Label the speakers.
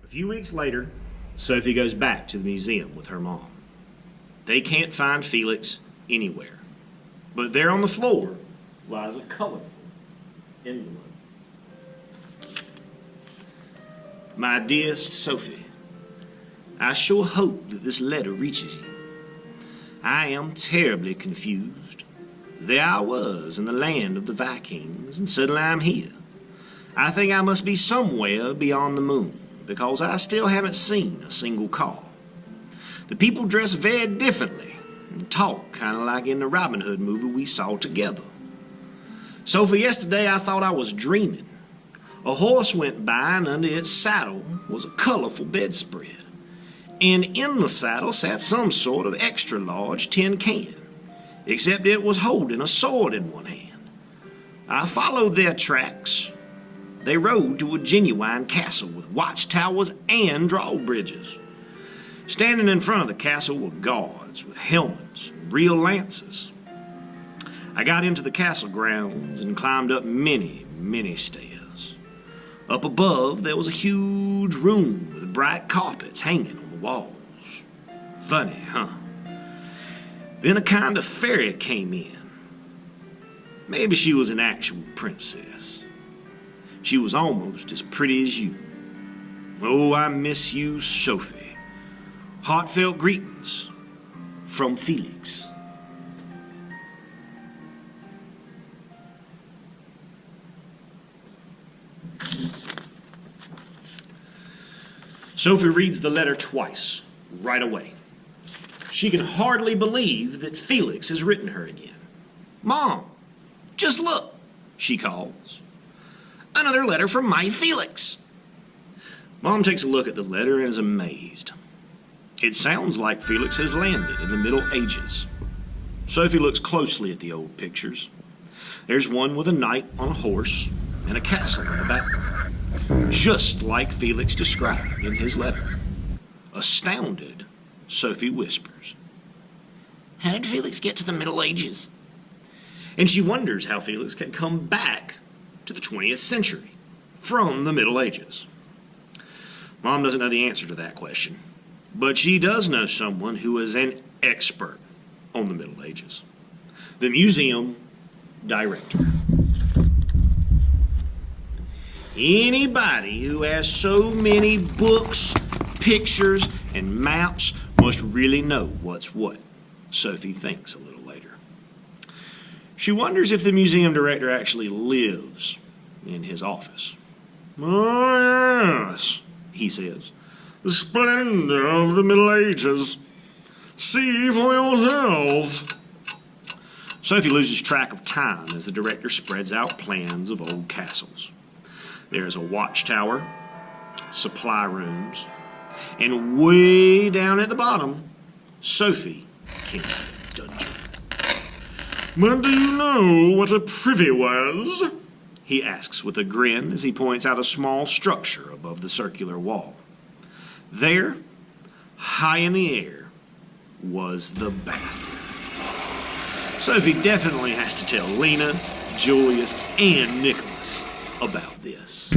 Speaker 1: A few weeks later, Sophie goes back to the museum with her mom. They can't find Felix anywhere, but there on the floor lies a colorful envelope. My dearest Sophie, I sure hope that this letter reaches you. I am terribly confused. There I was in the land of the Vikings, and suddenly I'm here. I think I must be somewhere beyond the moon, because I still haven't seen a single car. The people dress very differently and talk kind of like in the Robin Hood movie we saw together. So for yesterday I thought I was dreaming. A horse went by and under its saddle was a colorful bedspread. And in the saddle sat some sort of extra large tin can, except it was holding a sword in one hand. I followed their tracks. They rode to a genuine castle with watchtowers and drawbridges. Standing in front of the castle were guards with helmets and real lances. I got into the castle grounds and climbed up many, many stairs. Up above there was a huge room with bright carpets hanging on the walls. Funny, huh? Then a kind of fairy came in. Maybe she was an actual princess. She was almost as pretty as you. Oh, I miss you, Sophie. Heartfelt greetings from Felix. Sophie reads the letter twice, right away. She can hardly believe that Felix has written her again. Mom, just look, she calls. Another letter from my Felix. Mom takes a look at the letter and is amazed. It sounds like Felix has landed in the Middle Ages. Sophie looks closely at the old pictures. There's one with a knight on a horse and a castle in the background, just like Felix described in his letter. Astounded, Sophie whispers, "How did Felix get to the Middle Ages?" And she wonders how Felix can come back to the 20th century from the Middle Ages. Mom doesn't know the answer to that question, but she does know someone who is an expert on the Middle Ages. The museum director. Anybody who has so many books, pictures, and maps must really know what's what, Sophie thinks a little later. She wonders if the museum director actually lives in his office. "Oh, yes," he says. "The splendor of the Middle Ages. See for yourself." Sophie loses track of time as the director spreads out plans of old castles. There is a watchtower, supply rooms, and way down at the bottom, Sophie can see a dungeon. "But do you know what a privy was?" he asks with a grin as he points out a small structure above the circular wall. There, high in the air, was the bathroom. Sophie definitely has to tell Lena, Julius, and Nicholas about this.